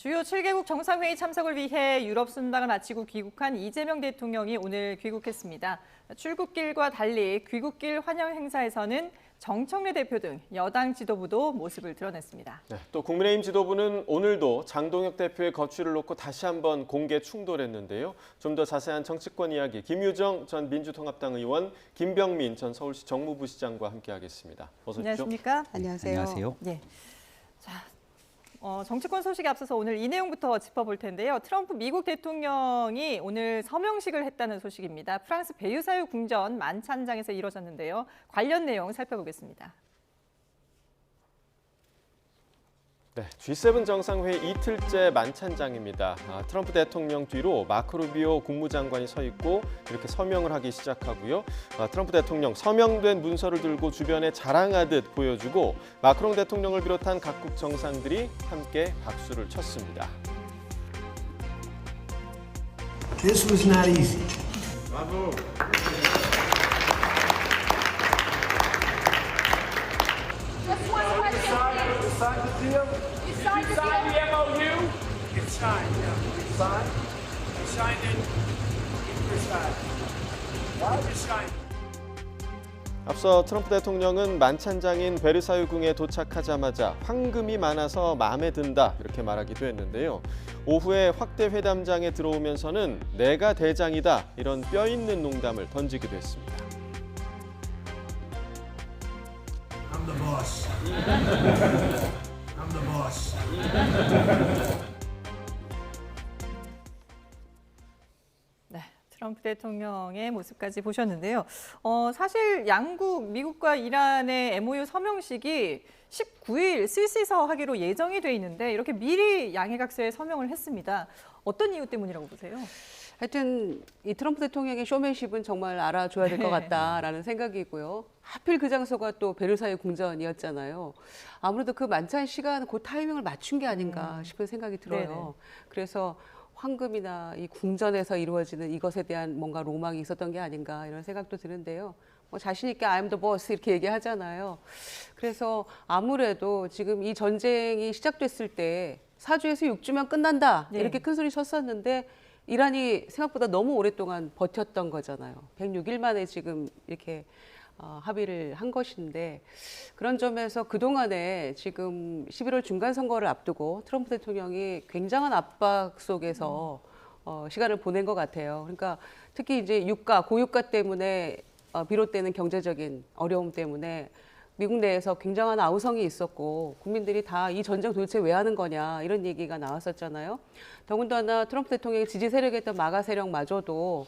주요 7개국 정상회의 참석을 위해 유럽 순방을 마치고 귀국한 이재명 대통령이 오늘 귀국했습니다. 출국길과 달리 귀국길 환영 행사에서는 정청래 대표 등 여당 지도부도 모습을 드러냈습니다. 네, 또 국민의힘 지도부는 오늘도 장동혁 대표의 거취를 놓고 다시 한번 공개 충돌했는데요. 좀 더 자세한 정치권 이야기 김유정 전 민주통합당 의원, 김병민 전 서울시 정무부시장과 함께하겠습니다. 어서 오십시오. 안녕하십니까? 안녕하세요. 안녕하세요. 네. 자, 정치권 소식에 앞서서 오늘 이 내용부터 짚어볼 텐데요. 트럼프 미국 대통령이 오늘 서명식을 했다는 소식입니다. 프랑스 베르사유 궁전 만찬장에서 이뤄졌는데요. 관련 내용 살펴보겠습니다. 네, G7 정상회의 이틀째 만찬장입니다. 트럼프 대통령 뒤로 마크 루비오 국무장관이 서 있고 이렇게 서명을 하기 시작하고요. 트럼프 대통령 서명된 문서를 들고 주변에 자랑하듯 보여주고 마크롱 대통령을 비롯한 각국 정상들이 함께 박수를 쳤습니다. This was not easy. Bravo. Just one question, please. You signed the deal? You signed the Signed deal? the MOU? It's signed, yeah. Signed? I signed it in Versailles. What? It's signed. 앞서 트럼프 대통령은 만찬장인 베르사유 궁에 도착하자마자 황금이 많아서 마음에 든다 이렇게 말하기도 했는데요. 오후에 확대 회담장에 들어오면서는 내가 대장이다 이런 뼈 있는 농담을 던지기도 했습니다. I'm the boss. I'm the boss. 네, 트럼프 대통령의 모습까지 보셨는데요. 사실 양국, 미국과 이란의 MOU 서명식이 19일 스위스에서 하기로 예정이 돼 있는데 이렇게 미리 양해각서에 서명을 했습니다. 어떤 이유 때문이라고 보세요? 하여튼 이 트럼프 대통령의 쇼맨십은 정말 알아줘야 될 것 같다라는 생각이고요. 하필 그 장소가 또 베르사유 궁전이었잖아요. 아무래도 그 만찬 시간 그 타이밍을 맞춘 게 아닌가 싶은 생각이 들어요. 네네. 그래서 황금이나 이 궁전에서 이루어지는 이것에 대한 뭔가 로망이 있었던 게 아닌가 이런 생각도 드는데요. 뭐 자신 있게 I'm the boss 이렇게 얘기하잖아요. 그래서 아무래도 지금 이 전쟁이 시작됐을 때 4주에서 6주면 끝난다 네. 이렇게 큰 소리 쳤었는데 이란이 생각보다 너무 오랫동안 버텼던 거잖아요. 106일 만에 지금 이렇게 합의를 한 것인데 그런 점에서 그동안에 지금 11월 중간선거를 앞두고 트럼프 대통령이 굉장한 압박 속에서 시간을 보낸 것 같아요. 그러니까 특히 이제 고유가 때문에 비롯되는 경제적인 어려움 때문에 미국 내에서 굉장한 아우성이 있었고 국민들이 다 이 전쟁 도대체 왜 하는 거냐 이런 얘기가 나왔었잖아요. 더군다나 트럼프 대통령의 지지 세력이었던 마가 세력마저도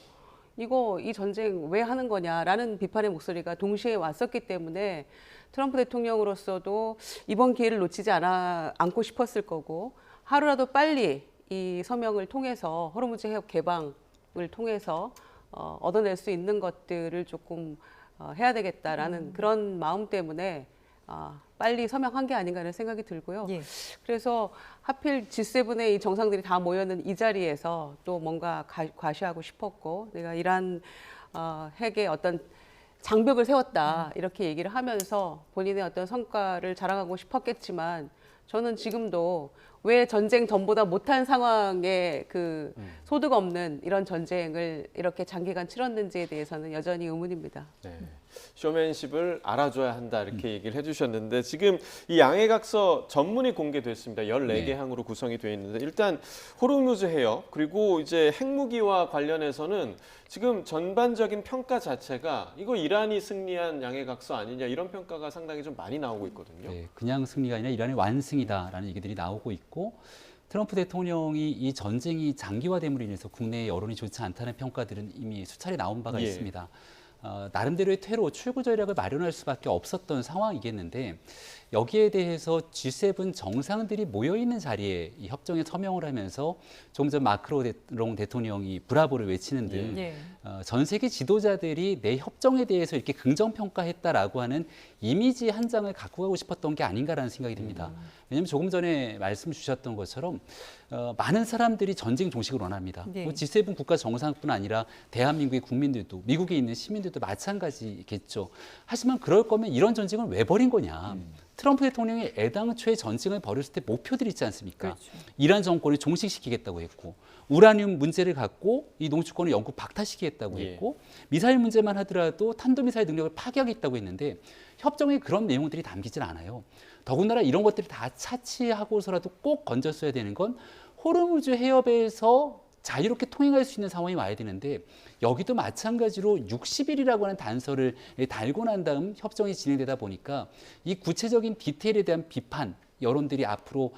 이 전쟁 왜 하는 거냐라는 비판의 목소리가 동시에 왔었기 때문에 트럼프 대통령으로서도 이번 기회를 놓치지 않고 싶었을 거고 하루라도 빨리 이 서명을 통해서 호르무즈 해협 개방을 통해서 얻어낼 수 있는 것들을 조금 해야 되겠다라는 그런 마음 때문에 빨리 서명한 게 아닌가 하는 생각이 들고요. 예. 그래서 하필 G7의 이 정상들이 다 모여있는 이 자리에서 또 뭔가 과시하고 싶었고 내가 이란 핵의 어떤 장벽을 세웠다 이렇게 얘기를 하면서 본인의 어떤 성과를 자랑하고 싶었겠지만 저는 지금도 왜 전쟁 전보다 못한 상황에 그 소득 없는 이런 전쟁을 이렇게 장기간 치렀는지에 대해서는 여전히 의문입니다. 네, 쇼맨십을 알아줘야 한다 이렇게 얘기를 해주셨는데 지금 이 양해각서 전문이 공개됐습니다. 14개 항으로 구성이 되어 있는데 일단 호르무즈 해협 그리고 이제 핵무기와 관련해서는 지금 전반적인 평가 자체가 이거 이란이 승리한 양해각서 아니냐 이런 평가가 상당히 좀 많이 나오고 있거든요. 네, 그냥 승리가 아니라 이란의 완승이다라는 얘기들이 나오고 있고 트럼프 대통령이 이 전쟁이 장기화됨으로 인해서 국내의 여론이 좋지 않다는 평가들은 이미 수차례 나온 바가 예. 있습니다. 나름대로의 퇴로, 출구 전략을 마련할 수밖에 없었던 상황이겠는데 여기에 대해서 G7 정상들이 모여있는 자리에 이 협정에 서명을 하면서 조금 전 마크롱 대통령이 브라보를 외치는 등 예. 전 세계 지도자들이 내 협정에 대해서 이렇게 긍정평가했다라고 하는 이미지 한 장을 갖고 가고 싶었던 게 아닌가라는 생각이 듭니다. 왜냐하면 조금 전에 말씀 주셨던 것처럼 많은 사람들이 전쟁 종식을 원합니다. 네. 뭐 G7 국가 정상뿐 아니라 대한민국의 국민들도 미국에 있는 시민들도 마찬가지겠죠. 하지만 그럴 거면 이런 전쟁을 왜 벌인 거냐. 트럼프 대통령이 애당초에 전쟁을 벌였을 때 목표들이 있지 않습니까? 그렇죠. 이란 정권을 종식시키겠다고 했고 우라늄 문제를 갖고 이 농축권을 영국 박탈시키겠다고 예. 했고 미사일 문제만 하더라도 탄도미사일 능력을 파괴하겠다고 했는데 협정에 그런 내용들이 담기질 않아요. 더군다나 이런 것들이 다 차치하고서라도 꼭 건졌어야 되는 건 호르무즈 해협에서 자유롭게 통행할 수 있는 상황이 와야 되는데 여기도 마찬가지로 60일이라고 하는 단서를 달고 난 다음 협정이 진행되다 보니까 이 구체적인 디테일에 대한 비판 여론들이 앞으로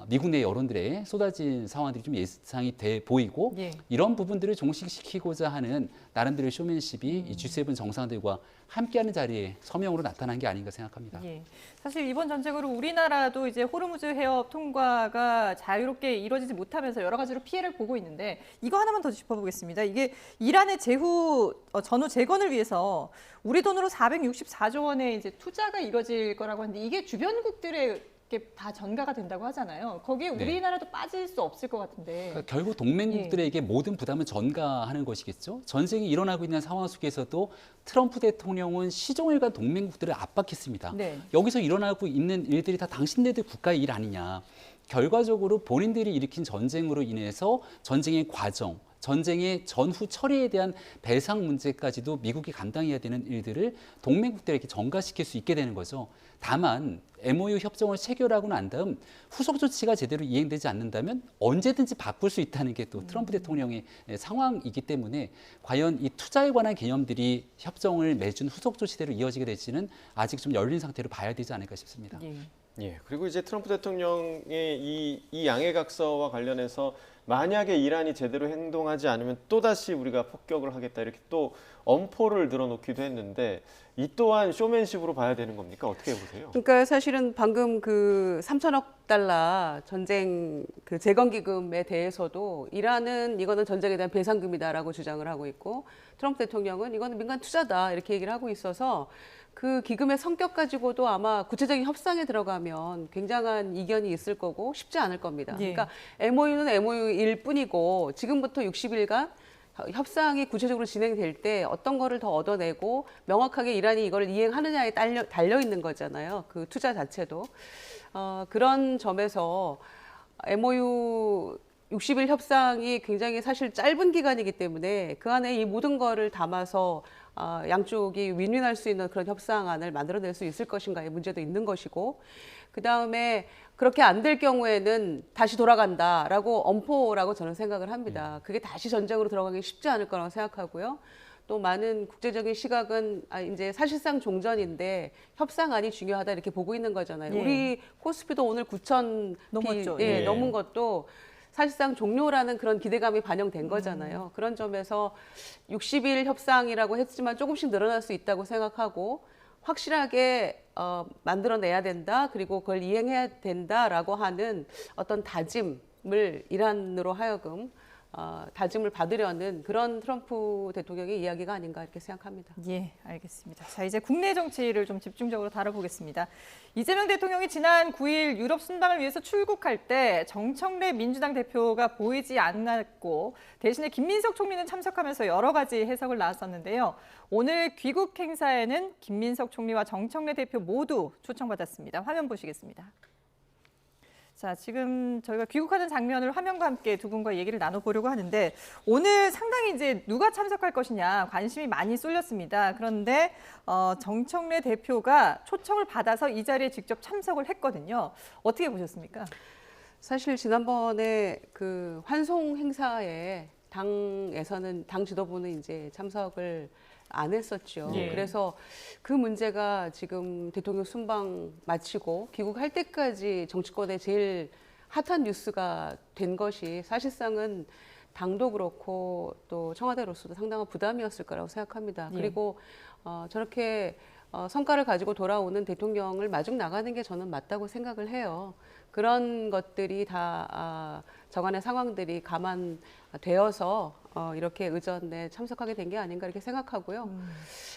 미국 내 여론들에 쏟아진 상황들이 좀 예상이 돼 보이고 예. 이런 부분들을 종식시키고자 하는 나름대로의 쇼맨십이 이 G7 정상들과 함께하는 자리에 서명으로 나타난 게 아닌가 생각합니다. 예. 사실 이번 전쟁으로 우리나라도 이제 호르무즈 해협 통과가 자유롭게 이루어지지 못하면서 여러 가지로 피해를 보고 있는데 이거 하나만 더 짚어보겠습니다. 이게 이란의 전후 재건을 위해서 우리 돈으로 464조 원의 이제 투자가 이루어질 거라고 하는데 이게 주변국들의 다 전가가 된다고 하잖아요. 거기에 네. 우리나라도 빠질 수 없을 것 같은데. 그러니까 결국 동맹국들에게 모든 부담을 전가하는 것이겠죠. 전쟁이 일어나고 있는 상황 속에서도 트럼프 대통령은 시종일 간 동맹국들을 압박했습니다. 네. 여기서 일어나고 있는 일들이 다 당신네들 국가의 일 아니냐. 결과적으로 본인들이 일으킨 전쟁으로 인해서 전쟁의 과정, 전쟁의 전후 처리에 대한 배상 문제까지도 미국이 감당해야 되는 일들을 동맹국들에게 전가시킬 수 있게 되는 거죠. 다만 MOU 협정을 체결하고 난 다음 후속 조치가 제대로 이행되지 않는다면 언제든지 바꿀 수 있다는 게 또 트럼프 대통령의 상황이기 때문에 과연 이 투자에 관한 개념들이 협정을 맺은 후속 조치대로 이어지게 될지는 아직 좀 열린 상태로 봐야 되지 않을까 싶습니다. 예. 예, 그리고 이제 트럼프 대통령의 이 양해각서와 관련해서 만약에 이란이 제대로 행동하지 않으면 또다시 우리가 폭격을 하겠다 이렇게 또 엄포를 늘어놓기도 했는데 이 또한 쇼맨십으로 봐야 되는 겁니까? 어떻게 보세요? 그러니까 사실은 방금 그 3천억 달러 전쟁 그 재건 기금에 대해서도 이란은 이거는 전쟁에 대한 배상금이다라고 주장을 하고 있고 트럼프 대통령은 이거는 민간 투자다 이렇게 얘기를 하고 있어서 그 기금의 성격 가지고도 아마 구체적인 협상에 들어가면 굉장한 이견이 있을 거고 쉽지 않을 겁니다. 예. 그러니까 MOU는 MOU일 뿐이고 지금부터 60일간 협상이 구체적으로 진행될 때 어떤 거를 더 얻어내고 명확하게 이란이 이걸 이행하느냐에 달려 있는 거잖아요. 그 투자 자체도. 그런 점에서 MOU 60일 협상이 굉장히 사실 짧은 기간이기 때문에 그 안에 이 모든 거를 담아서 양쪽이 윈윈할 수 있는 그런 협상안을 만들어낼 수 있을 것인가의 문제도 있는 것이고 그다음에 그렇게 안 될 경우에는 다시 돌아간다라고 엄포라고 저는 생각을 합니다. 그게 다시 전쟁으로 들어가기 쉽지 않을 거라고 생각하고요. 또 많은 국제적인 시각은 이제 사실상 종전인데 협상안이 중요하다 이렇게 보고 있는 거잖아요. 예. 우리 코스피도 오늘 9,000 넘었죠. 예, 예. 넘은 것도 사실상 종료라는 그런 기대감이 반영된 거잖아요. 그런 점에서 60일 협상이라고 했지만 조금씩 늘어날 수 있다고 생각하고 확실하게 만들어내야 된다. 그리고 그걸 이행해야 된다라고 하는 어떤 다짐을 이란으로 하여금 다짐을 받으려는 그런 트럼프 대통령의 이야기가 아닌가 이렇게 생각합니다. 예, 알겠습니다. 자, 이제 국내 정치를 좀 집중적으로 다뤄보겠습니다. 이재명 대통령이 지난 9일 유럽 순방을 위해서 출국할 때 정청래 민주당 대표가 보이지 않았고 대신에 김민석 총리는 참석하면서 여러 가지 해석을 나왔었는데요. 오늘 귀국 행사에는 김민석 총리와 정청래 대표 모두 초청받았습니다. 화면 보시겠습니다. 자, 지금 저희가 귀국하는 장면을 화면과 함께 두 분과 얘기를 나눠보려고 하는데 오늘 상당히 이제 누가 참석할 것이냐 관심이 많이 쏠렸습니다. 그런데 정청래 대표가 초청을 받아서 이 자리에 직접 참석을 했거든요. 어떻게 보셨습니까? 사실 지난번에 그 환송 행사에 당에서는 당 지도부는 이제 참석을 안 했었죠. 예. 그래서 그 문제가 지금 대통령 순방 마치고 귀국할 때까지 정치권에 제일 핫한 뉴스가 된 것이 사실상은 당도 그렇고 또 청와대로서도 상당한 부담이었을 거라고 생각합니다. 예. 그리고 저렇게 성과를 가지고 돌아오는 대통령을 마중 나가는 게 저는 맞다고 생각을 해요. 그런 것들이 다 저간의 상황들이 감안되어서 이렇게 의전에 참석하게 된 게 아닌가 이렇게 생각하고요.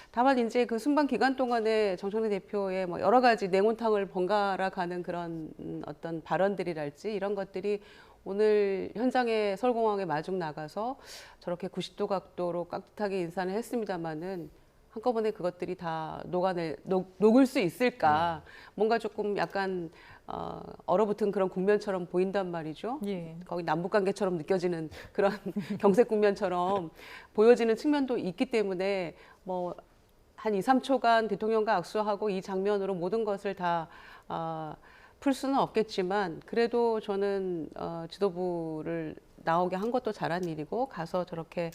다만 이제 그 순방 기간 동안에 정청래 대표의 뭐 여러 가지 냉온탕을 번갈아 가는 그런 어떤 발언들이랄지 이런 것들이 오늘 현장에 서울공항에 마중 나가서 저렇게 90도 각도로 깍듯하게 인사를 했습니다마는 한꺼번에 그것들이 다 녹을 수 있을까? 뭔가 조금 약간 얼어붙은 그런 국면처럼 보인단 말이죠. 예. 거기 남북 관계처럼 느껴지는 그런 경색 국면처럼 보여지는 측면도 있기 때문에 뭐 한 2, 3초간 대통령과 악수하고 이 장면으로 모든 것을 다 풀 수는 없겠지만 그래도 저는 지도부를 나오게 한 것도 잘한 일이고 가서 저렇게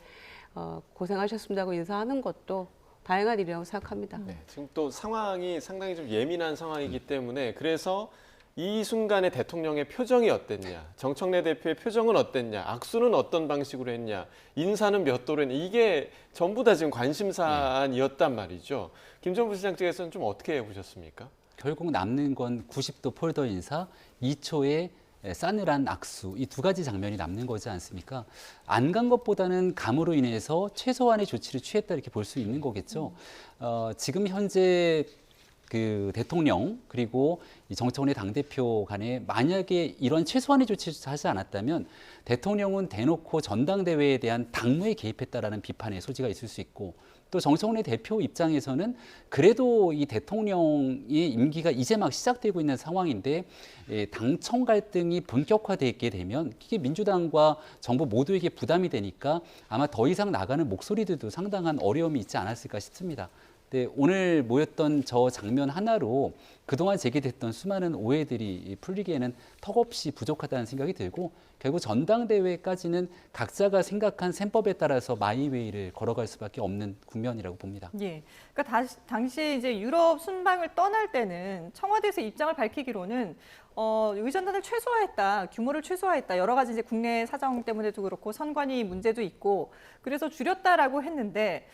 고생하셨습니다고 인사하는 것도 다행한 일이라고 생각합니다. 네, 지금 또 상황이 상당히 좀 예민한 상황이기 때문에 그래서 이 순간에 대통령의 표정이 어땠냐, 정청래 대표의 표정은 어땠냐, 악수는 어떤 방식으로 했냐, 인사는 몇 도로 했냐, 이게 전부 다 지금 관심사안이었단 말이죠. 김정부 시장 측에서는 좀 어떻게 보셨습니까? 결국 남는 건 90도 폴더 인사, 2초의 싸늘한 악수, 이 두 가지 장면이 남는 거지 않습니까? 안 간 것보다는 감으로 인해서 최소한의 조치를 취했다 이렇게 볼 수 있는 거겠죠. 지금 현재 그 대통령 그리고 이 정청래 당대표 간에 만약에 이런 최소한의 조치를 하지 않았다면 대통령은 대놓고 전당대회에 대한 당무에 개입했다라는 비판의 소지가 있을 수 있고 또 정청래 대표 입장에서는 그래도 이 대통령의 임기가 이제 막 시작되고 있는 상황인데 당청 갈등이 본격화되게 되면 이게 민주당과 정부 모두에게 부담이 되니까 아마 더 이상 나가는 목소리들도 상당한 어려움이 있지 않았을까 싶습니다. 네, 오늘 모였던 저 장면 하나로 그동안 제기됐던 수많은 오해들이 풀리기에는 턱없이 부족하다는 생각이 들고 결국 전당대회까지는 각자가 생각한 셈법에 따라서 마이웨이를 걸어갈 수밖에 없는 국면이라고 봅니다. 예. 그러니까 당시 이제 유럽 순방을 떠날 때는 청와대에서 입장을 밝히기로는 의전단을 최소화했다, 규모를 최소화했다. 여러 가지 이제 국내 사정 때문에도 그렇고 선관위 문제도 있고 그래서 줄였다라고 했는데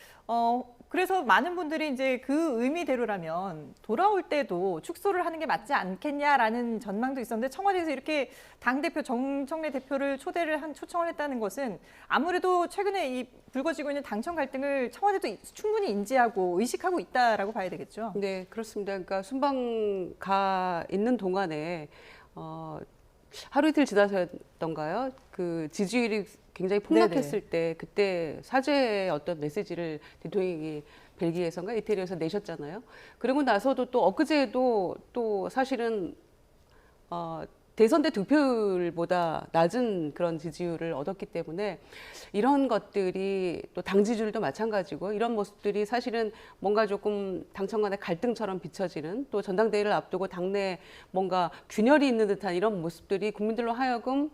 그래서 많은 분들이 이제 그 의미대로라면 돌아올 때도 축소를 하는 게 맞지 않겠냐라는 전망도 있었는데 청와대에서 이렇게 당대표 정청래 대표를 초청을 했다는 것은 아무래도 최근에 이 불거지고 있는 당청 갈등을 청와대도 충분히 인지하고 의식하고 있다라고 봐야 되겠죠. 네, 그렇습니다. 그러니까 순방 가 있는 동안에 하루 이틀 지나서였던가요? 그 지지율이 굉장히 폭락했을 때 그때 사죄의 어떤 메시지를 대통령이 벨기에선가 이태리에서 내셨잖아요. 그리고 나서도 또 엊그제도 또 사실은 대선 때 득표율보다 낮은 그런 지지율을 얻었기 때문에 이런 것들이 또 당 지지율도 마찬가지고 이런 모습들이 사실은 뭔가 조금 당청 간의 갈등처럼 비춰지는 또 전당대회를 앞두고 당내 뭔가 균열이 있는 듯한 이런 모습들이 국민들로 하여금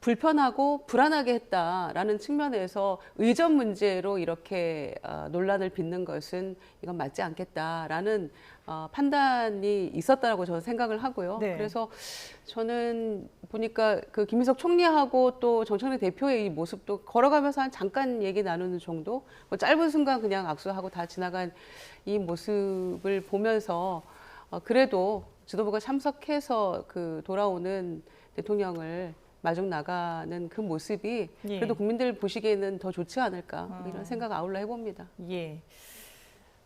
불편하고 불안하게 했다라는 측면에서 의전 문제로 이렇게 논란을 빚는 것은 이건 맞지 않겠다라는 판단이 있었다라고 저는 생각을 하고요. 네. 그래서 저는 보니까 그 김인석 총리하고 또 정청래 대표의 이 모습도 걸어가면서 한 잠깐 얘기 나누는 정도, 뭐 짧은 순간 그냥 악수하고 다 지나간 이 모습을 보면서 그래도 지도부가 참석해서 그 돌아오는 대통령을 마중 나가는 그 모습이 예. 그래도 국민들 보시기에는 더 좋지 않을까 이런 생각 아울러 해봅니다. 예.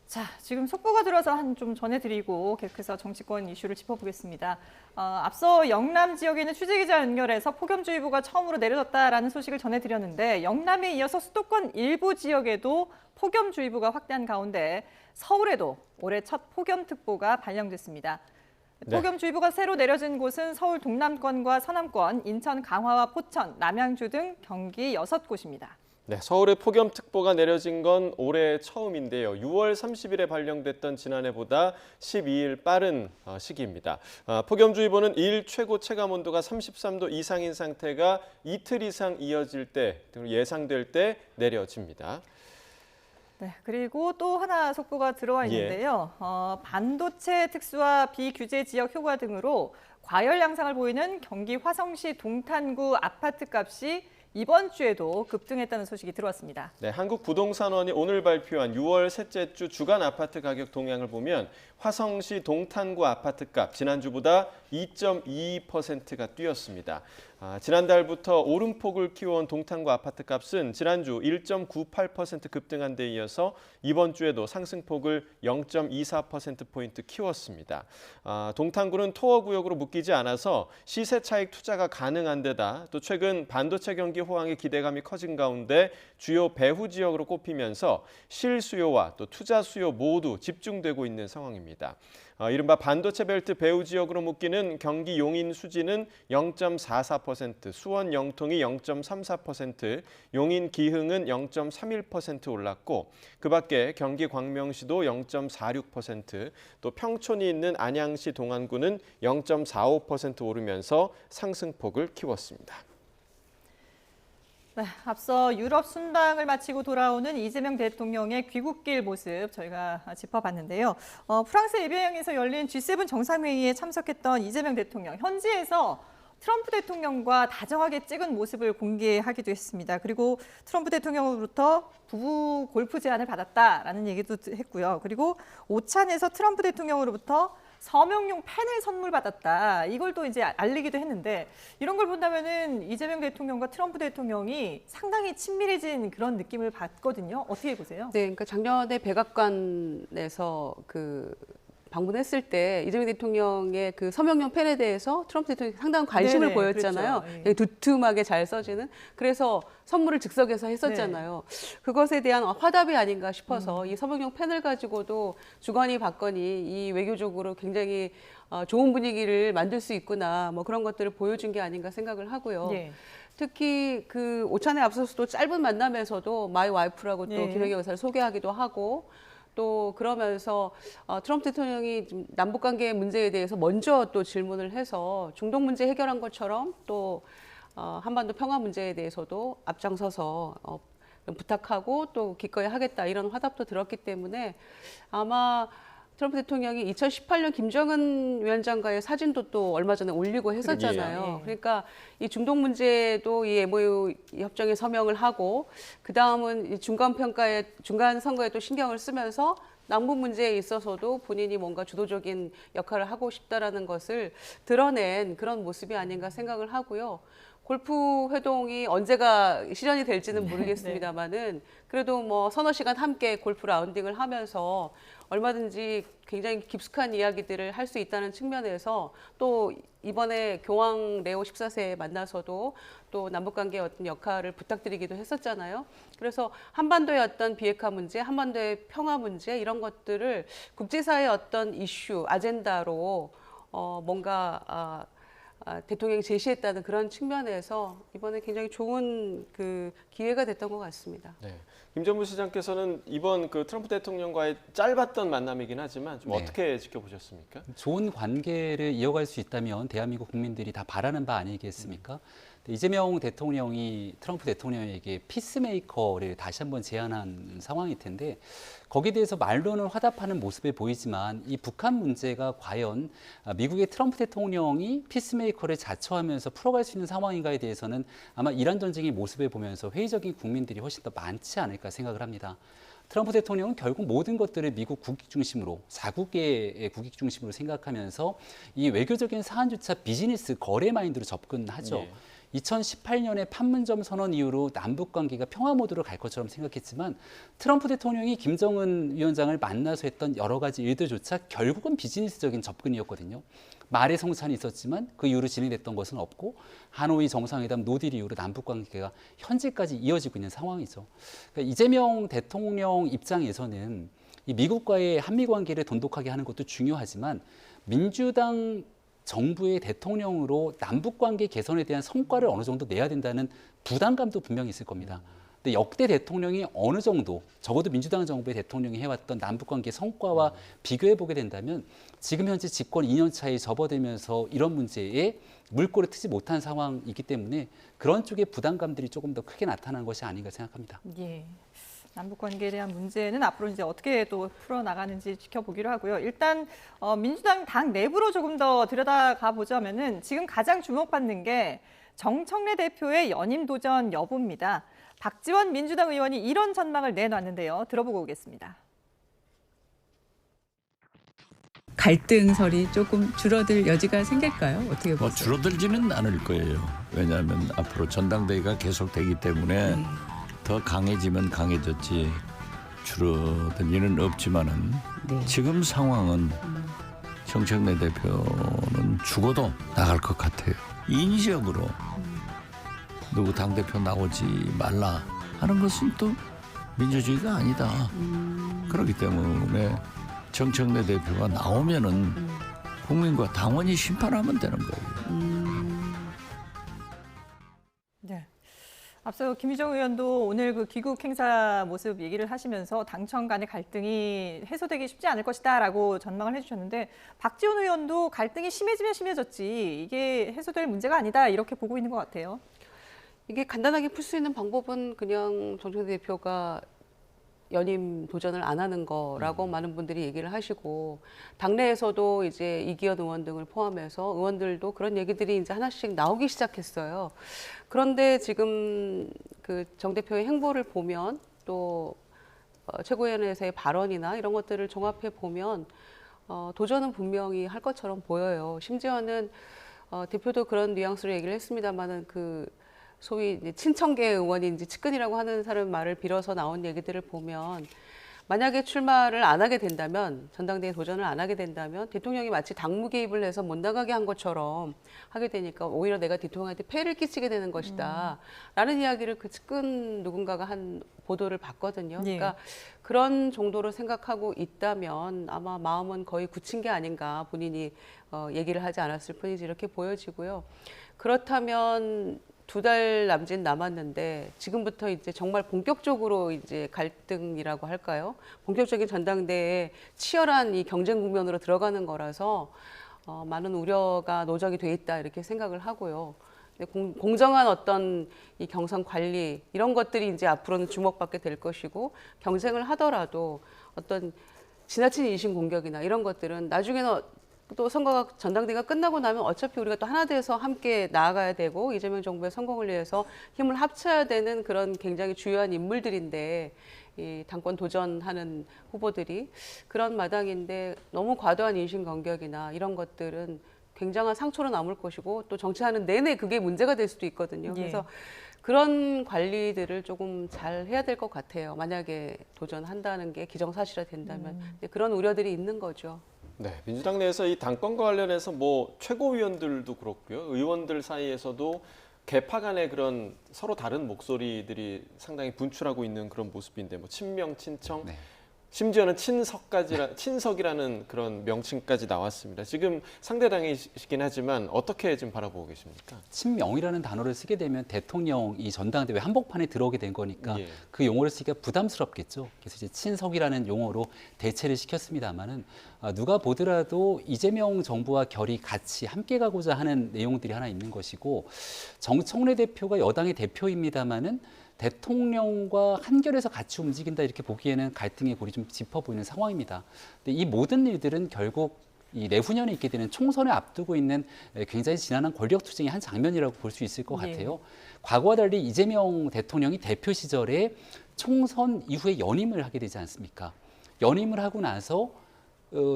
자, 지금 속보가 들어서 한 좀 전해드리고 계속해서 정치권 이슈를 짚어보겠습니다. 앞서 영남 지역에 있는 취재기자 연결해서 폭염주의보가 처음으로 내려졌다라는 소식을 전해드렸는데 영남에 이어서 수도권 일부 지역에도 폭염주의보가 확대한 가운데 서울에도 올해 첫 폭염특보가 발령됐습니다. 네. 폭염주의보가 새로 내려진 곳은 서울 동남권과 서남권, 인천 강화와 포천, 남양주 등 경기 6곳입니다. 네, 서울에 폭염특보가 내려진 건 올해 처음인데요. 6월 30일에 발령됐던 지난해보다 12일 빠른 시기입니다. 폭염주의보는 일 최고 체감온도가 33도 이상인 상태가 이틀 이상 이어질 때, 예상될 때 내려집니다. 네, 그리고 또 하나 속보가 들어와 있는데요. 반도체 특수와 비규제 지역 효과 등으로 과열 양상을 보이는 경기 화성시 동탄구 아파트 값이 이번 주에도 급등했다는 소식이 들어왔습니다. 네, 한국부동산원이 오늘 발표한 6월 셋째 주 주간 아파트 가격 동향을 보면 화성시 동탄구 아파트값 지난주보다 2.22%가 뛰었습니다. 지난달부터 오름폭을 키워온 동탄구 아파트 값은 지난주 1.98% 급등한 데 이어서 이번 주에도 상승폭을 0.24%포인트 키웠습니다. 동탄구는 토어구역으로 묶이지 않아서 시세 차익 투자가 가능한 데다 또 최근 반도체 경기 호황의 기대감이 커진 가운데 주요 배후 지역으로 꼽히면서 실수요와 또 투자 수요 모두 집중되고 있는 상황입니다. 이른바 반도체 벨트 배후 지역으로 묶이는 경기 용인 수지는 0.44%, 수원 영통이 0.34%, 용인 기흥은 0.31% 올랐고 그 밖에 경기 광명시도 0.46%, 또 평촌이 있는 안양시 동안구는 0.45% 오르면서 상승폭을 키웠습니다. 네, 앞서 유럽 순방을 마치고 돌아오는 이재명 대통령의 귀국길 모습 저희가 짚어봤는데요. 프랑스 에비앙에서 열린 G7 정상회의에 참석했던 이재명 대통령, 현지에서 트럼프 대통령과 다정하게 찍은 모습을 공개하기도 했습니다. 그리고 트럼프 대통령으로부터 부부 골프 제안을 받았다라는 얘기도 했고요. 그리고 오찬에서 트럼프 대통령으로부터 서명용 펜을 선물 받았다. 이걸 또 이제 알리기도 했는데 이런 걸 본다면은 이재명 대통령과 트럼프 대통령이 상당히 친밀해진 그런 느낌을 받거든요. 어떻게 보세요? 네, 그러니까 작년에 백악관에서 방문했을 때 이재명 대통령의 그 서명용 펜에 대해서 트럼프 대통령이 상당한 관심을 네네, 보였잖아요. 그렇죠. 예. 되게 두툼하게 잘 써지는. 그래서 선물을 즉석에서 했었잖아요. 그것에 대한 화답이 아닌가 싶어서 이 서명용 펜을 가지고도 주거니 받거니 이 외교적으로 굉장히 좋은 분위기를 만들 수 있구나, 뭐 그런 것들을 보여준 게 아닌가 생각을 하고요. 예. 특히 그 오찬에 앞서서도 짧은 만남에서도 마이 와이프라고 또 예. 김영애 여사를 소개하기도 하고, 또 그러면서 트럼프 대통령이 좀 남북관계 문제에 대해서 먼저 또 질문을 해서 중동 문제 해결한 것처럼 또 한반도 평화 문제에 대해서도 앞장서서 부탁하고 또 기꺼이 하겠다, 이런 화답도 들었기 때문에 아마 트럼프 대통령이 2018년 김정은 위원장과의 사진도 또 얼마 전에 올리고 했었잖아요. 예. 그러니까 이 중동 문제도 이 MOU 협정에 서명을 하고, 그 다음은 중간 선거에 또 신경을 쓰면서 남북 문제에 있어서도 본인이 뭔가 주도적인 역할을 하고 싶다라는 것을 드러낸 그런 모습이 아닌가 생각을 하고요. 골프 회동이 언제가 실현이 될지는 모르겠습니다만은 그래도 뭐 서너 시간 함께 골프 라운딩을 하면서 얼마든지 굉장히 깊숙한 이야기들을 할 수 있다는 측면에서, 또 이번에 교황 레오 14세 만나서도 또 남북관계의 어떤 역할을 부탁드리기도 했었잖아요. 그래서 한반도의 어떤 비핵화 문제, 한반도의 평화 문제, 이런 것들을 국제사회의 어떤 이슈, 아젠다로 뭔가 대통령이 제시했다는 그런 측면에서 이번에 굉장히 좋은 그 기회가 됐던 것 같습니다. 네. 김전무 시장께서는 이번 그 트럼프 대통령과의 짧았던 만남이긴 하지만 좀 네. 어떻게 지켜보셨습니까? 좋은 관계를 이어갈 수 있다면 대한민국 국민들이 다 바라는 바 아니겠습니까? 이재명 대통령이 트럼프 대통령에게 피스메이커를 다시 한번 제안한 상황일 텐데, 거기에 대해서 말로는 화답하는 모습을 보이지만 이 북한 문제가 과연 미국의 트럼프 대통령이 피스메이커를 자처하면서 풀어갈 수 있는 상황인가에 대해서는 아마 이란 전쟁의 모습을 보면서 회의적인 국민들이 훨씬 더 많지 않을까 생각을 합니다. 트럼프 대통령은 결국 모든 것들을 미국 국익 중심으로, 자국의 국익 중심으로 생각하면서 이 외교적인 사안조차 비즈니스 거래 마인드로 접근하죠. 예. 2018년에 판문점 선언 이후로 남북 관계가 평화 모드로 갈 것처럼 생각했지만 트럼프 대통령이 김정은 위원장을 만나서 했던 여러 가지 일들조차 결국은 비즈니스적인 접근이었거든요. 말의 성찬이 있었지만 그 이후로 진행됐던 것은 없고, 하노이 정상회담 노딜 이후로 남북 관계가 현재까지 이어지고 있는 상황이죠. 그러니까 이재명 대통령 입장에서는 이 미국과의 한미 관계를 돈독하게 하는 것도 중요하지만 민주당 정부의 대통령으로 남북관계 개선에 대한 성과를 어느 정도 내야 된다는 부담감도 분명히 있을 겁니다. 근데 역대 대통령이 어느 정도, 적어도 민주당 정부의 대통령이 해왔던 남북관계 성과와 비교해보게 된다면 지금 현재 집권 2년 차에 접어들면서 이런 문제에 물꼬를 트지 못한 상황이기 때문에 그런 쪽의 부담감들이 조금 더 크게 나타나는 것이 아닌가 생각합니다. 예. 남북 관계에 대한 문제는 앞으로 이제 어떻게 또 풀어 나가는지 지켜보기로 하고요. 일단 민주당 당 내부로 조금 더 들여다가 보자면은 지금 가장 주목받는 게 정청래 대표의 연임 도전 여부입니다. 박지원 민주당 의원이 이런 전망을 내놨는데요. 들어보고 오겠습니다. 갈등설이 조금 줄어들 여지가 생길까요? 어떻게 보세요? 뭐 줄어들지는 않을 거예요. 왜냐하면 앞으로 전당대회가 계속되기 때문에 더 강해지면 강해졌지 줄어들 일은 없지만은 네. 지금 상황은 정청래 대표는 죽어도 나갈 것 같아요. 인위적으로 누구 당대표 나오지 말라 하는 것은 또 민주주의가 아니다. 그렇기 때문에 정청래 대표가 나오면은 국민과 당원이 심판하면 되는 거예요. 네. 앞서 김희정 의원도 오늘 그 귀국 행사 모습 얘기를 하시면서 당청 간의 갈등이 해소되기 쉽지 않을 것이다라고 전망을 해주셨는데 박지원 의원도 갈등이 심해지면 심해졌지 이게 해소될 문제가 아니다 이렇게 보고 있는 것 같아요. 이게 간단하게 풀 수 있는 방법은 그냥 정청래 대표가 연임 도전을 안 하는 거라고 많은 분들이 얘기를 하시고 당내에서도 이제 이기현 의원 등을 포함해서 의원들도 그런 얘기들이 이제 하나씩 나오기 시작했어요. 그런데 지금 그 정 대표의 행보를 보면 또 최고위원회에서의 발언이나 이런 것들을 종합해 보면 도전은 분명히 할 것처럼 보여요. 심지어는 대표도 그런 뉘앙스로 얘기를 했습니다만은 그 소위 이제 친청계 의원인지 측근이라고 하는 사람 말을 빌어서 나온 얘기들을 보면 만약에 출마를 안 하게 된다면 전당대회 도전을 안 하게 된다면 대통령이 마치 당무 개입을 해서 못 나가게 한 것처럼 하게 되니까 오히려 내가 대통령한테 폐를 끼치게 되는 것이다 라는 이야기를 그 측근 누군가가 한 보도를 봤거든요. 그러니까 그런 정도로 생각하고 있다면 아마 마음은 거의 굳힌 게 아닌가 본인이 얘기를 하지 않았을 뿐이지 이렇게 보여지고요. 그렇다면 2달 남짓 남았는데 지금부터 이제 정말 본격적으로 이제 갈등이라고 할까요? 본격적인 전당대회에 치열한 이 경쟁 국면으로 들어가는 거라서 많은 우려가 노적이 돼 있다 이렇게 생각을 하고요. 공정한 어떤 이 경선 관리 이런 것들이 이제 앞으로는 주목받게 될 것이고 경쟁을 하더라도 어떤 지나친 인신 공격이나 이런 것들은 나중에는 또 선거가 전당대회가 끝나고 나면 어차피 우리가 또 하나 돼서 함께 나아가야 되고 이재명 정부의 성공을 위해서 힘을 합쳐야 되는 그런 굉장히 주요한 인물들인데 이 당권 도전하는 후보들이 그런 마당인데 너무 과도한 인신공격이나 이런 것들은 굉장한 상처로 남을 것이고 또 정치하는 내내 그게 문제가 될 수도 있거든요. 그래서 그런 관리들을 조금 잘 해야 될 것 같아요. 만약에 도전한다는 게 기정사실화 된다면 그런 우려들이 있는 거죠. 네, 민주당 내에서 이 당권과 관련해서 뭐 최고위원들도 그렇고요. 의원들 사이에서도 개파 간의 그런 서로 다른 목소리들이 상당히 분출하고 있는 그런 모습인데 뭐 친명, 친청, 심지어는 친석이라는 그런 명칭까지 나왔습니다. 지금 상대당이시긴 하지만 어떻게 지금 바라보고 계십니까? 친명이라는 단어를 쓰게 되면 대통령이 전당대회 한복판에 들어오게 된 거니까 그 용어를 쓰기가 부담스럽겠죠. 그래서 이제 친석이라는 용어로 대체를 시켰습니다만은 누가 보더라도 이재명 정부와 결이 같이 함께 가고자 하는 내용들이 하나 있는 것이고 정청래 대표가 여당의 대표입니다만은 대통령과 한결에서 같이 움직인다 이렇게 보기에는 갈등의 골이 좀 짚어 보이는 상황입니다. 근데 이 모든 일들은 결국 이 내후년에 있게 되는 총선을 앞두고 있는 굉장히 지난한 권력 투쟁의 한 장면이라고 볼 수 있을 것 같아요. 과거와 달리 이재명 대통령이 대표 시절에 총선 이후에 연임을 하게 되지 않습니까? 연임을 하고 나서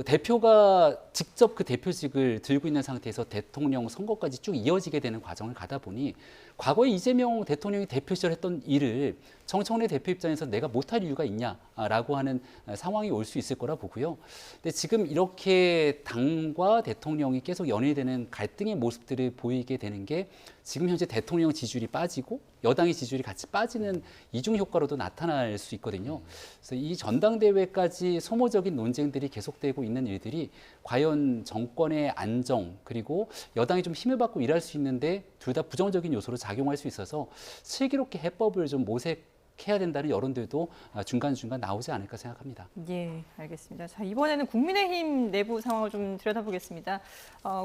대표가 직접 그 대표직을 들고 있는 상태에서 대통령 선거까지 쭉 이어지게 되는 과정을 가다 보니 과거에 이재명 대통령이 대표 시절 했던 일을 정청래 대표 입장에서 내가 못할 이유가 있냐라고 하는 상황이 올 수 있을 거라 보고요. 근데 지금 이렇게 당과 대통령이 계속 연일되는 갈등의 모습들을 보이게 되는 게 지금 현재 대통령 지지율이 빠지고 여당의 지지율이 같이 빠지는 이중 효과로도 나타날 수 있거든요. 그래서 이 전당대회까지 소모적인 논쟁들이 계속되고 있는 일들이 과연 정권의 안정 그리고 여당이 좀 힘을 받고 일할 수 있는데 둘 다 부정적인 요소로 작용할 수 있어서 슬기롭게 해법을 좀 모색해야 된다는 여론들도 중간중간 나오지 않을까 생각합니다. 예, 알겠습니다. 자, 이번에는 국민의힘 내부 상황을 좀 들여다보겠습니다.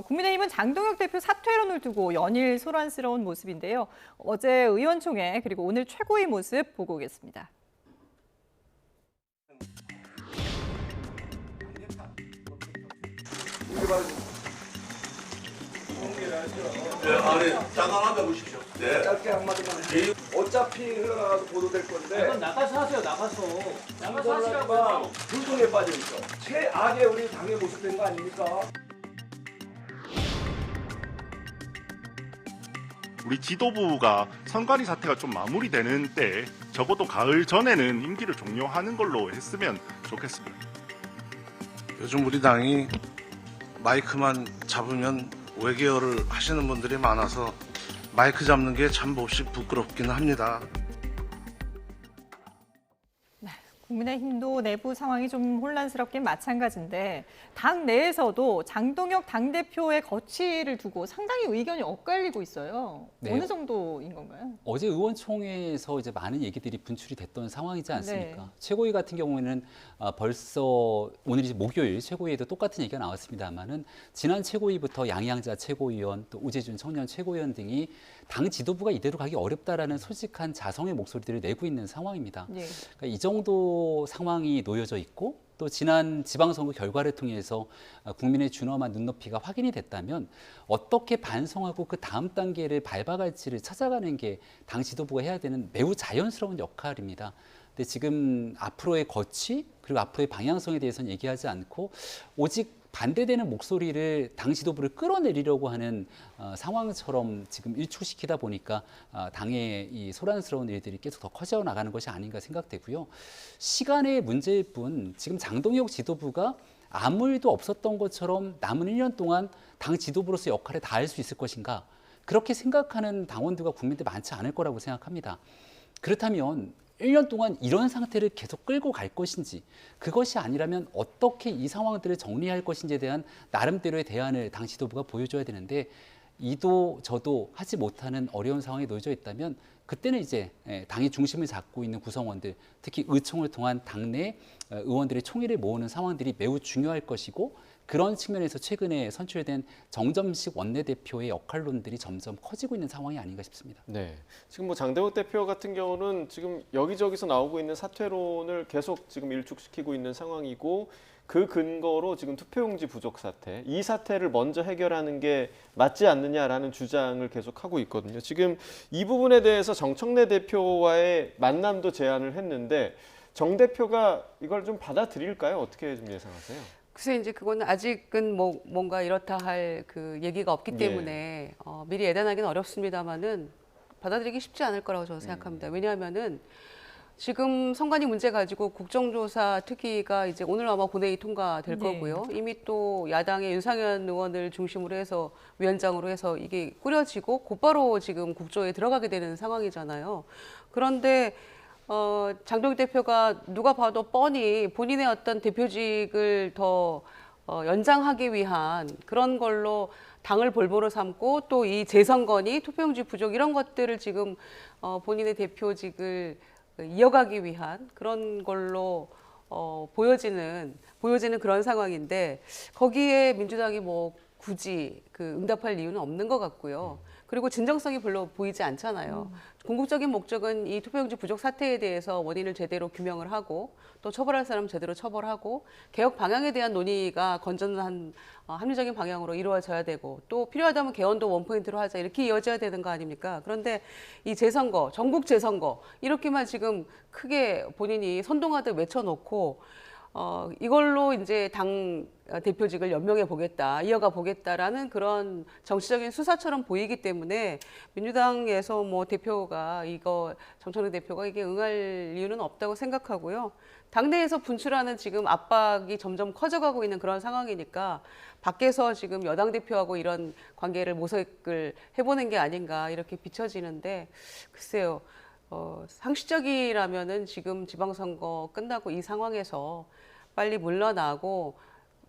국민의힘은 장동혁 대표 사퇴론을 두고 연일 소란스러운 모습인데요. 어제 의원총회 그리고 오늘 최고위 모습 보고 오겠습니다. 네, 아니 잠깐 앉아보십시오. 네. 짧게 한마디만 해주세요. 어차피 흘러나가서 보도될 건데. 나가서 하세요. 나가서 하시라고. 불통에 빠져있죠. 최악의 우리 당의 모습된 거 아닙니까? 우리 지도부가 선관위 사태가 좀 마무리되는 때 적어도 가을 전에는 임기를 종료하는 걸로 했으면 좋겠습니다. 요즘 우리 당이 마이크만 잡으면 외계어를 하시는 분들이 많아서 마이크 잡는 게 참 몹시 부끄럽기는 합니다. 국민의힘도 내부 상황이 좀 혼란스럽긴 마찬가지인데 당 내에서도 장동혁 당대표의 거취를 두고 상당히 의견이 엇갈리고 있어요. 네. 어느 정도인 건가요? 어제 의원총회에서 이제 많은 얘기들이 분출이 됐던 상황이지 않습니까? 네. 최고위 같은 경우에는 벌써 오늘이 목요일 최고위에도 똑같은 얘기가 나왔습니다만은 지난 최고위부터 양양자 최고위원 또 우재준 청년 최고위원 등이 당 지도부가 이대로 가기 어렵다라는 솔직한 자성의 목소리들을 내고 있는 상황입니다. 네. 그러니까 이 정도 상황이 놓여져 있고 또 지난 지방선거 결과를 통해서 국민의 준엄한 눈높이가 확인이 됐다면 어떻게 반성하고 그 다음 단계를 밟아갈지를 찾아가는 게 당 지도부가 해야 되는 매우 자연스러운 역할입니다. 근데 지금 앞으로의 거취 그리고 앞으로의 방향성에 대해서는 얘기하지 않고 오직 반대되는 목소리를 당 지도부를 끌어내리려고 하는 상황처럼 지금 일축시키다 보니까 당의 이 소란스러운 일들이 계속 더 커져 나가는 것이 아닌가 생각되고요. 시간의 문제일 뿐 지금 장동혁 지도부가 아무 일도 없었던 것처럼 남은 1년 동안 당 지도부로서 역할을 다할 수 있을 것인가 그렇게 생각하는 당원들과 국민들 많지 않을 거라고 생각합니다. 그렇다면 1년 동안 이런 상태를 계속 끌고 갈 것인지 그것이 아니라면 어떻게 이 상황들을 정리할 것인지에 대한 나름대로의 대안을 당 지도부가 보여줘야 되는데 이도 저도 하지 못하는 어려운 상황에 놓여져 있다면 그때는 이제 당의 중심을 잡고 있는 구성원들 특히 의총을 통한 당내 의원들의 총의를 모으는 상황들이 매우 중요할 것이고 그런 측면에서 최근에 선출된 정점식 원내대표의 역할론들이 점점 커지고 있는 상황이 아닌가 싶습니다. 네, 지금 뭐 장대욱 대표 같은 경우는 지금 여기저기서 나오고 있는 사퇴론을 계속 지금 일축시키고 있는 상황이고 그 근거로 지금 투표용지 부족 사태, 이 사태를 먼저 해결하는 게 맞지 않느냐라는 주장을 계속하고 있거든요. 지금 이 부분에 대해서 정청래 대표와의 만남도 제안을 했는데 정 대표가 이걸 좀 받아들일까요? 어떻게 좀 예상하세요? 글쎄 이제 그거는 아직은 뭐 뭔가 이렇다 할 그 얘기가 없기 때문에 미리 예단하기는 어렵습니다만은 받아들이기 쉽지 않을 거라고 저는 생각합니다. 왜냐하면은 지금 선관위 문제 가지고 국정조사 특위가 이제 오늘 아마 본회의 통과될 거고요. 이미 또 야당의 윤상현 의원을 중심으로 해서 위원장으로 해서 이게 꾸려지고 곧바로 지금 국조에 들어가게 되는 상황이잖아요. 그런데 장동혁 대표가 누가 봐도 뻔히 본인의 어떤 대표직을 더 연장하기 위한 그런 걸로 당을 볼모로 삼고 또 이 재선건이 투표용지 부족 이런 것들을 지금 본인의 대표직을 이어가기 위한 그런 걸로 보여지는 그런 상황인데 거기에 민주당이 뭐 굳이 그 응답할 이유는 없는 것 같고요. 그리고 진정성이 별로 보이지 않잖아요. 궁극적인 목적은 이 투표용지 부족 사태에 대해서 원인을 제대로 규명을 하고 또 처벌할 사람 제대로 처벌하고 개혁 방향에 대한 논의가 건전한 합리적인 방향으로 이루어져야 되고 또 필요하다면 개헌도 원포인트로 하자 이렇게 이어져야 되는 거 아닙니까? 그런데 이 재선거, 전국 재선거 이렇게만 지금 크게 본인이 선동하듯 외쳐놓고 이걸로 이제 당 대표직을 연명해 보겠다, 이어가 보겠다라는 그런 정치적인 수사처럼 보이기 때문에 민주당에서 뭐 대표가 정청래 대표가 이게 응할 이유는 없다고 생각하고요. 당내에서 분출하는 지금 압박이 점점 커져가고 있는 그런 상황이니까 밖에서 지금 여당 대표하고 이런 관계를 모색을 해보는 게 아닌가 이렇게 비춰지는데 글쎄요. 상식적이라면은 지금 지방선거 끝나고 이 상황에서 빨리 물러나고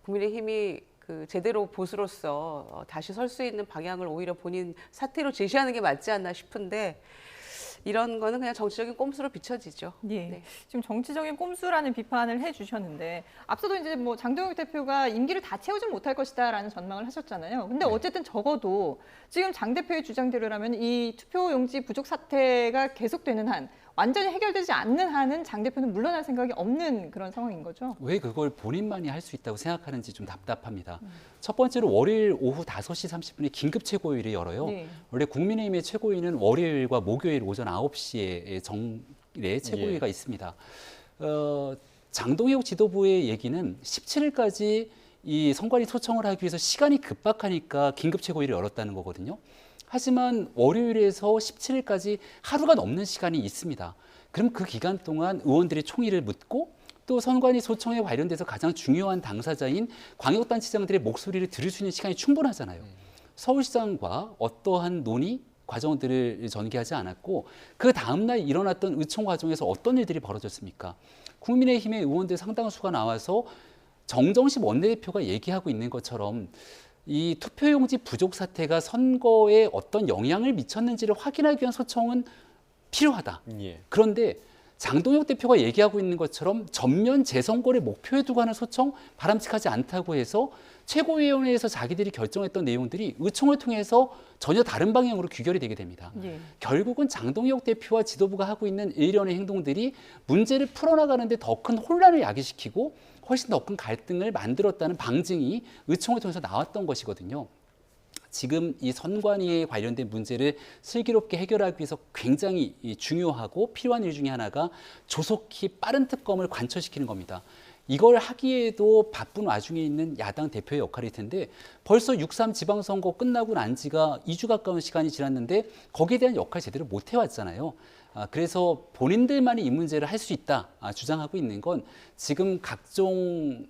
국민의힘이 그 제대로 보수로서 다시 설 수 있는 방향을 오히려 본인 사태로 제시하는 게 맞지 않나 싶은데 이런 거는 그냥 정치적인 꼼수로 비춰지죠. 예. 네. 지금 정치적인 꼼수라는 비판을 해주셨는데 앞서도 이제 뭐 장동혁 대표가 임기를 다 채우지 못할 것이다라는 전망을 하셨잖아요. 근데 어쨌든 적어도 지금 장 대표의 주장대로라면 이 투표용지 부족 사태가 계속되는 한 완전히 해결되지 않는 한은 장 대표는 물러날 생각이 없는 그런 상황인 거죠. 왜 그걸 본인만이 할 수 있다고 생각하는지 좀 답답합니다. 첫 번째로 월요일 오후 5시 30분에 긴급 최고위를 열어요. 네. 원래 국민의힘의 최고위는 월요일과 목요일 오전 9시에 정일에 최고위가 있습니다. 장동혁 지도부의 얘기는 17일까지 이 선관위 소청을 하기 위해서 시간이 급박하니까 긴급 최고위를 열었다는 거거든요. 하지만 월요일에서 17일까지 하루가 넘는 시간이 있습니다. 그럼 그 기간 동안 의원들이 총의를 묻고 또 선관위 소청에 관련돼서 가장 중요한 당사자인 광역단체장들의 목소리를 들을 수 있는 시간이 충분하잖아요. 서울시장과 어떠한 논의 과정들을 전개하지 않았고 그 다음날 일어났던 의총 과정에서 어떤 일들이 벌어졌습니까? 국민의힘의 의원들 상당수가 나와서 정정식 원내대표가 얘기하고 있는 것처럼 이 투표용지 부족 사태가 선거에 어떤 영향을 미쳤는지를 확인하기 위한 소청은 필요하다. 예. 그런데 장동혁 대표가 얘기하고 있는 것처럼 전면 재선거를 목표에 두고 하는 소청 바람직하지 않다고 해서 최고위원회에서 자기들이 결정했던 내용들이 의총을 통해서 전혀 다른 방향으로 귀결이 되게 됩니다. 예. 결국은 장동혁 대표와 지도부가 하고 있는 일련의 행동들이 문제를 풀어나가는데 더 큰 혼란을 야기시키고 훨씬 더 큰 갈등을 만들었다는 방증이 의총을 통해서 나왔던 것이거든요. 지금 이 선관위에 관련된 문제를 슬기롭게 해결하기 위해서 굉장히 중요하고 필요한 일 중에 하나가 조속히 빠른 특검을 관철시키는 겁니다. 이걸 하기에도 바쁜 와중에 있는 야당 대표의 역할일 텐데 벌써 6.3 지방선거 끝나고 난 지가 2주 가까운 시간이 지났는데 거기에 대한 역할 제대로 못 해왔잖아요. 그래서 본인들만이 이 문제를 할 수 있다 주장하고 있는 건 지금 각종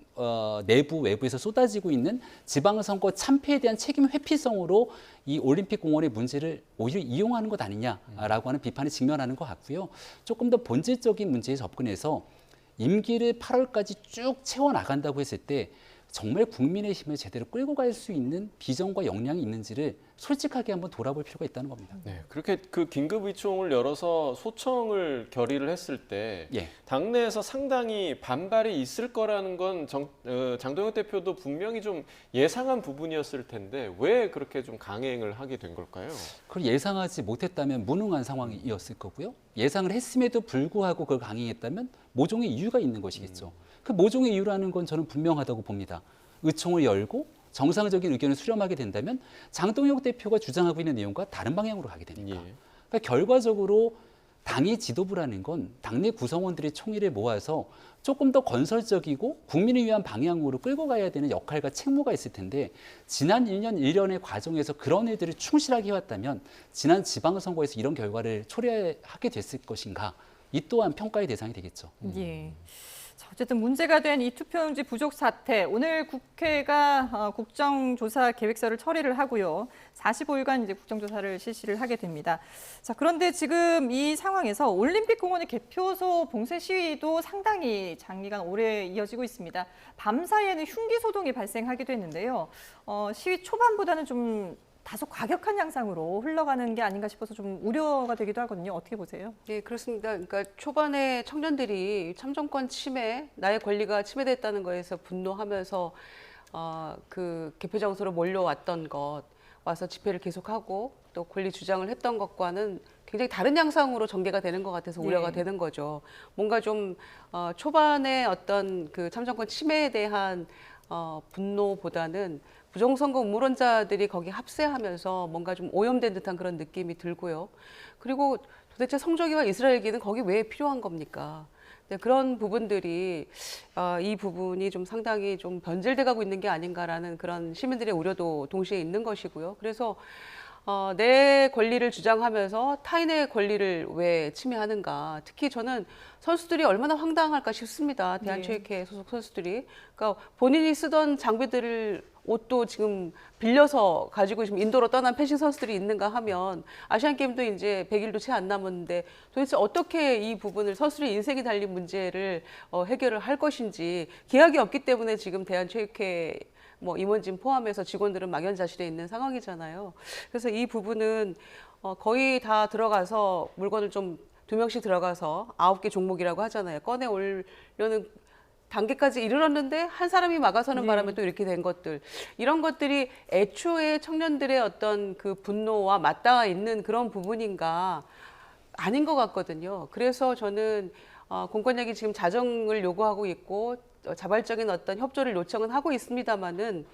내부 외부에서 쏟아지고 있는 지방선거 참패에 대한 책임 회피성으로 이 올림픽 공원의 문제를 오히려 이용하는 것 아니냐라고 하는 비판에 직면하는 것 같고요. 조금 더 본질적인 문제에 접근해서 임기를 8월까지 쭉 채워나간다고 했을 때 정말 국민의힘을 제대로 끌고 갈 수 있는 비전과 역량이 있는지를 솔직하게 한번 돌아볼 필요가 있다는 겁니다. 네, 그렇게 그 긴급 의총을 열어서 소청을 결의를 했을 때 예. 당내에서 상당히 반발이 있을 거라는 건 장동혁 대표도 분명히 좀 예상한 부분이었을 텐데 왜 그렇게 좀 강행을 하게 된 걸까요? 그걸 예상하지 못했다면 무능한 상황이었을 거고요. 예상을 했음에도 불구하고 그걸 강행했다면 모종의 이유가 있는 것이겠죠. 그 모종의 이유라는 건 저는 분명하다고 봅니다. 의총을 열고 정상적인 의견을 수렴하게 된다면 장동혁 대표가 주장하고 있는 내용과 다른 방향으로 가게 되니까. 예. 그러니까 결과적으로 당의 지도부라는 건 당내 구성원들의 총의를 모아서 조금 더 건설적이고 국민을 위한 방향으로 끌고 가야 되는 역할과 책무가 있을 텐데 지난 1년 1년의 과정에서 그런 일들을 충실하게 해왔다면 지난 지방선거에서 이런 결과를 초래하게 됐을 것인가. 이 또한 평가의 대상이 되겠죠. 예. 자, 어쨌든 문제가 된 이 투표용지 부족 사태, 오늘 국회가 국정조사 계획서를 처리를 하고요. 45일간 이제 국정조사를 실시를 하게 됩니다. 자, 그런데 지금 이 상황에서 올림픽 공원의 개표소 봉쇄 시위도 상당히 장기간 오래 이어지고 있습니다. 밤사이에는 흉기 소동이 발생하기도 했는데요. 시위 초반보다는 좀 다소 과격한 양상으로 흘러가는 게 아닌가 싶어서 좀 우려가 되기도 하거든요. 어떻게 보세요? 네, 그렇습니다. 그러니까 초반에 청년들이 참정권 침해, 나의 권리가 침해됐다는 거에서 분노하면서 그 개표 장소로 몰려왔던 것, 와서 집회를 계속하고 또 권리 주장을 했던 것과는 굉장히 다른 양상으로 전개가 되는 것 같아서 우려가 되는 거죠. 뭔가 좀 초반에 어떤 그 참정권 침해에 대한 분노보다는 부정선거 음모론자들이 거기 합세하면서 뭔가 좀 오염된 듯한 그런 느낌이 들고요. 그리고 도대체 성조기와 이스라엘기는 거기 왜 필요한 겁니까? 네, 그런 부분들이 이 부분이 좀 상당히 좀 변질돼 가고 있는 게 아닌가라는 그런 시민들의 우려도 동시에 있는 것이고요. 그래서 내 권리를 주장하면서 타인의 권리를 왜 침해하는가. 특히 저는 선수들이 얼마나 황당할까 싶습니다. 대한체육회 소속 선수들이. 그러니까 본인이 쓰던 장비들을 옷도 지금 빌려서 가지고 지금 인도로 떠난 펜싱 선수들이 있는가 하면 아시안게임도 이제 100일도 채 안 남았는데 도대체 어떻게 이 부분을 선수들의 인생이 달린 문제를 해결을 할 것인지 계약이 없기 때문에 지금 대한체육회 임원진 포함해서 직원들은 막연자실에 있는 상황이잖아요. 그래서 이 부분은 거의 다 들어가서 물건을 좀 2명씩 들어가서 9개 종목이라고 하잖아요. 꺼내 오려는 단계까지 이르렀는데 한 사람이 막아서는 바람에 또 이렇게 된 것들, 이런 것들이 애초에 청년들의 어떤 그 분노와 맞닿아 있는 그런 부분인가. 아닌 것 같거든요. 그래서 저는 공권력이 지금 자정을 요구하고 있고 자발적인 어떤 협조를 요청은 하고 있습니다만은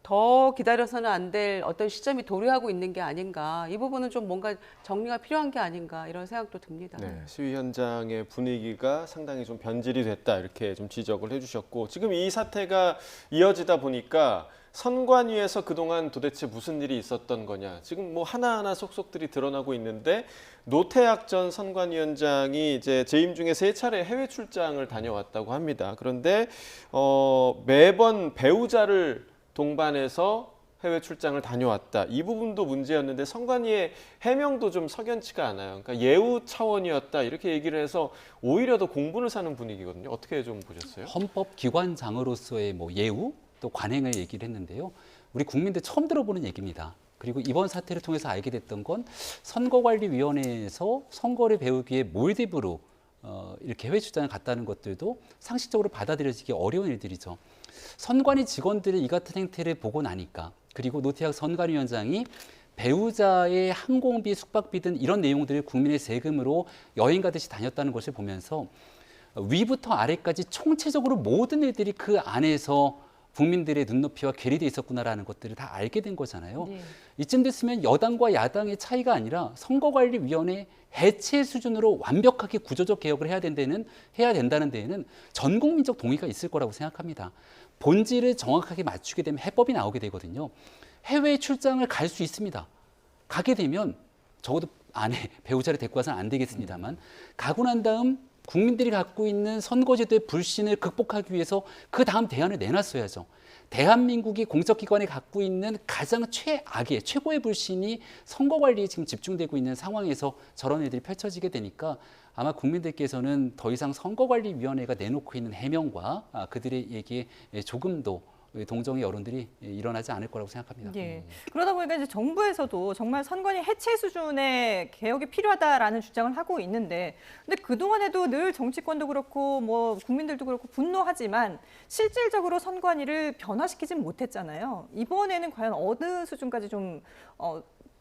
더 기다려서는 안 될 어떤 시점이 도래하고 있는 게 아닌가. 이 부분은 좀 뭔가 정리가 필요한 게 아닌가 이런 생각도 듭니다. 네, 시위 현장의 분위기가 상당히 좀 변질이 됐다 이렇게 좀 지적을 해주셨고 지금 이 사태가 이어지다 보니까 선관위에서 그동안 도대체 무슨 일이 있었던 거냐 지금 뭐 하나하나 속속들이 드러나고 있는데 노태학 전 선관위원장이 이제 재임 중에 3차례 해외 출장을 다녀왔다고 합니다. 그런데 매번 배우자를 동반해서 해외 출장을 다녀왔다. 이 부분도 문제였는데 선관위의 해명도 좀 석연치가 않아요. 그러니까 예우 차원이었다 이렇게 얘기를 해서 오히려 더 공분을 사는 분위기거든요. 어떻게 좀 보셨어요? 헌법기관장으로서의 뭐 예우 또 관행을 얘기를 했는데요. 우리 국민들 처음 들어보는 얘기입니다. 그리고 이번 사태를 통해서 알게 됐던 건 선거관리위원회에서 선거를 배우기 위해 몰디브로 이렇게 해외 출장을 갔다는 것들도 상식적으로 받아들여지기 어려운 일들이죠. 선관위 직원들의 이 같은 행태를 보고 나니까 그리고 노태학 선관위원장이 배우자의 항공비, 숙박비 등 이런 내용들을 국민의 세금으로 여행 가듯이 다녔다는 것을 보면서 위부터 아래까지 총체적으로 모든 일들이 그 안에서 국민들의 눈높이와 괴리돼 있었구나라는 것들을 다 알게 된 거잖아요. 네. 이쯤 됐으면 여당과 야당의 차이가 아니라 선거관리위원회 해체 수준으로 완벽하게 구조적 개혁을 해야 된다는 데에는 전 국민적 동의가 있을 거라고 생각합니다. 본질을 정확하게 맞추게 되면 해법이 나오게 되거든요. 해외 출장을 갈 수 있습니다. 가게 되면 적어도 아내, 배우자를 데리고 가서는 안 되겠습니다만 가고 난 다음 국민들이 갖고 있는 선거제도의 불신을 극복하기 위해서 그 다음 대안을 내놨어야죠. 대한민국이 공적기관에 갖고 있는 가장 최고의 불신이 선거관리에 지금 집중되고 있는 상황에서 저런 일들이 펼쳐지게 되니까 아마 국민들께서는 더 이상 선거관리위원회가 내놓고 있는 해명과 그들의 얘기에 조금도 동정의 여론들이 일어나지 않을 거라고 생각합니다. 예. 그러다 보니까 이제 정부에서도 정말 선관위 해체 수준의 개혁이 필요하다라는 주장을 하고 있는데, 근데 그동안에도 늘 정치권도 그렇고 뭐 국민들도 그렇고 분노하지만 실질적으로 선관위를 변화시키진 못했잖아요. 이번에는 과연 어느 수준까지 좀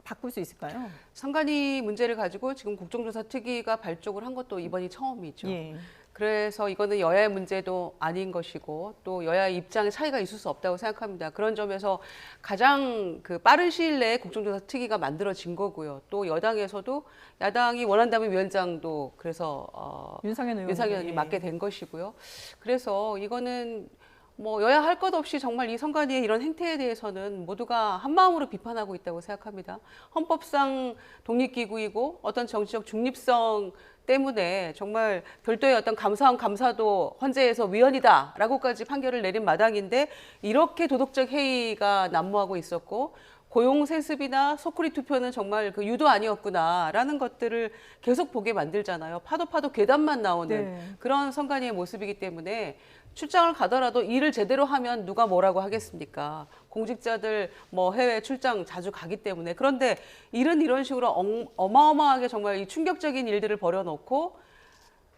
바꿀 수 있을까요? 선관위 문제를 가지고 지금 국정조사 특위가 발족을 한 것도 이번이 처음이죠. 예. 그래서 이거는 여야의 문제도 아닌 것이고 또 여야의 입장의 차이가 있을 수 없다고 생각합니다. 그런 점에서 가장 빠른 시일 내에 국정조사 특위가 만들어진 거고요. 또 여당에서도 야당이 원한다면 위원장도 그래서 윤상현 의원이 맡게 된 것이고요. 그래서 이거는 뭐 여야 할 것 없이 정말 이 선관위의 이런 행태에 대해서는 모두가 한마음으로 비판하고 있다고 생각합니다. 헌법상 독립기구이고 어떤 정치적 중립성 때문에 정말 별도의 어떤 감사원 감사도 헌재에서 위헌이다라고까지 판결을 내린 마당인데 이렇게 도덕적 해이가 난무하고 있었고 고용 세습이나 소쿠리 투표는 정말 유도 아니었구나라는 것들을 계속 보게 만들잖아요. 파도 괴담만 나오는 그런 선관위의 모습이기 때문에 출장을 가더라도 일을 제대로 하면 누가 뭐라고 하겠습니까? 공직자들 뭐 해외 출장 자주 가기 때문에. 그런데 일은 이런 식으로 어마어마하게 정말 이 충격적인 일들을 벌여놓고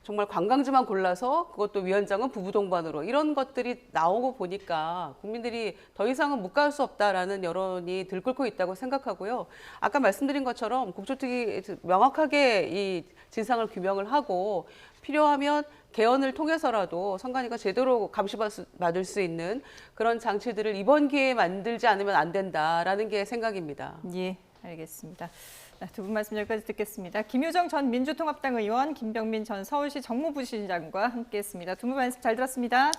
정말 관광지만 골라서 그것도 위원장은 부부 동반으로 이런 것들이 나오고 보니까 국민들이 더 이상은 못 갈 수 없다라는 여론이 들끓고 있다고 생각하고요. 아까 말씀드린 것처럼 국조특위 명확하게 이 진상을 규명을 하고 필요하면 개헌을 통해서라도 선관위가 제대로 감시받을 수 있는 그런 장치들을 이번 기회에 만들지 않으면 안 된다라는 게 생각입니다. 예, 알겠습니다. 두 분 말씀 여기까지 듣겠습니다. 김효정 전 민주통합당 의원, 김병민 전 서울시 정무부시장과 함께했습니다. 두 분 말씀 잘 들었습니다.